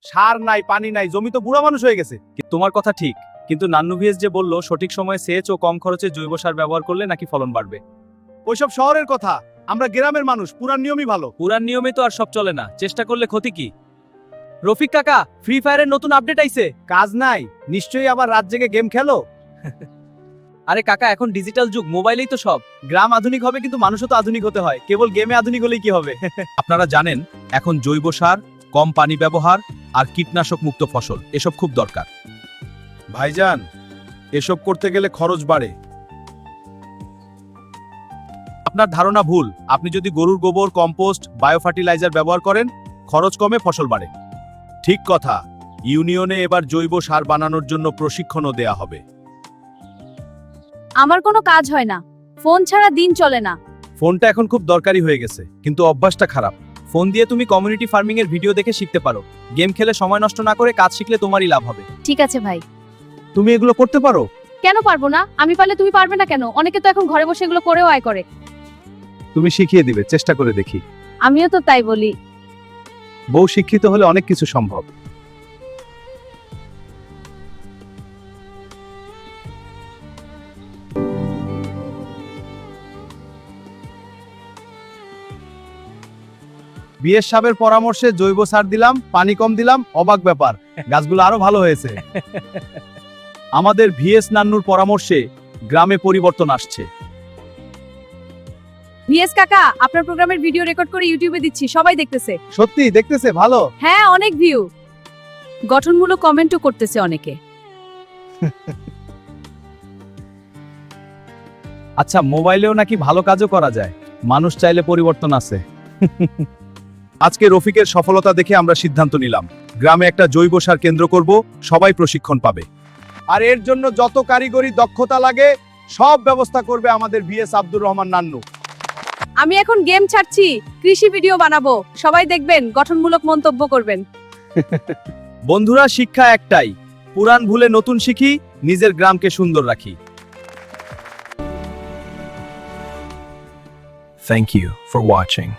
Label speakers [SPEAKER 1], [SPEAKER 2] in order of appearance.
[SPEAKER 1] সার নাই, পানি নাই, জমি তো বুড়া মানুষ হয়ে গেছে। তোমার কথা ঠিক, কিন্তু নান্নু ভিএস যে বলল সঠিক সময়ে সেচ ও কম খরচে জৈব সার ব্যবহার করলে নাকি ফলন বাড়বে। ওইসব শহরের কথা, আমরা গ্রামের মানুষ, পুরান নিয়মই ভালো। পুরান নিয়মে তো আর সব চলে না, চেষ্টা করলে ক্ষতি কি? রফিক কাকা, ফ্রি ফায়ারের নতুন আপডেট আইছে। কাজ নাই, নিশ্চয়ই আবার রাত জেগে গেম খেলো। আরে কাকা, এখন ডিজিটাল যুগ, মোবাইলেই তো সব। গ্রাম আধুনিক হবে, কিন্তু মানুষও তো আধুনিক হতে হয়, কেবল গেমে আধুনিক হলেই কি হবে?
[SPEAKER 2] আপনারা জানেন এখন জৈব সার, কম পানি ব্যবহার আর কীটনাশক মুক্ত ফসল এসব খুব দরকার।
[SPEAKER 1] ভাইজান, এসব করতে গেলে খরচ বাড়ে।
[SPEAKER 2] আপনার ধারণা ভুল। আপনি যদি গরুর গোবর, কম্পোস্ট, বায়ো ফার্টিলাইজার ব্যবহার করেন, খরচ কমে, ফসল বাড়ে।
[SPEAKER 1] ঠিক কথা, ইউনিয়নে এবার জৈব সার বানানোর জন্য প্রশিক্ষণও দেয়া হবে।
[SPEAKER 3] আমার কোনো কাজ হয় না, ফোন ছাড়া দিন চলে না।
[SPEAKER 1] ফোনটা এখন খুব দরকারি হয়ে গেছে, কিন্তু অভ্যাসটা খারাপ।
[SPEAKER 2] ফোন দিয়ে তুমি কমিউনিটি ফার্মিং এর ভিডিও দেখে শিখতে পারো। গেম খেলে সময় নষ্ট না করে কাজ শিখলে তোমারই লাভ হবে।
[SPEAKER 3] ঠিক আছে ভাই।
[SPEAKER 1] তুমি এগুলো করতে পারো?
[SPEAKER 3] কেন পারবো না? আমি পারলে তুমি পারবে না কেন? অনেকে তো এখন ঘরে বসে এগুলো করেও আয় করে।
[SPEAKER 1] তুমি শিখিয়ে দিবে, চেষ্টা করে দেখি।
[SPEAKER 3] আমিও তো তাই বলি।
[SPEAKER 1] বউ শিক্ষিত হলে অনেক কিছু সম্ভব। বিয়ের সাবের পরামর্শে জৈব সার দিলাম, পানি কম দিলাম, অবাক ব্যাপার, গাছগুলো আরো ভালো হয়েছে। আমাদের ভিএস নান্নুর পরামর্শে গ্রামে পরিবর্তন আসছে।
[SPEAKER 3] ভিএস কাকা, আপনার প্রোগ্রামের ভিডিও রেকর্ড করে ইউটিউবে দিচ্ছি, সবাই দেখতেছে।
[SPEAKER 1] সত্যি দেখতেছে? ভালো।
[SPEAKER 3] হ্যাঁ, অনেক ভিউ, গঠনমূলক কমেন্টও করতেছে অনেকে।
[SPEAKER 1] আচ্ছা, মোবাইলেও নাকি ভালো কাজও করা যায়, মানুষ চাইলে পরিবর্তন আছে। আজকে রফিকের সফলতা দেখে আমরা সিদ্ধান্ত নিলাম, গ্রামে একটা জৈব সার কেন্দ্র করব, সবাই প্রশিক্ষণ পাবে। আর এর জন্য যত কারিগরি দক্ষতা লাগে সব ব্যবস্থা করবে আমাদের ভিএস আব্দুর রহমান নান্নু।
[SPEAKER 3] আমি এখন গেম ছাড়ছি, কৃষি ভিডিও বানাবো, সবাই দেখবেন, গঠনমূলক মন্তব্য করবেন।
[SPEAKER 1] বন্ধুরা, শিক্ষা একটাই, পুরান ভুলে নতুন শিখি, নিজের গ্রামকে সুন্দর রাখি।
[SPEAKER 4] Thank you for watching.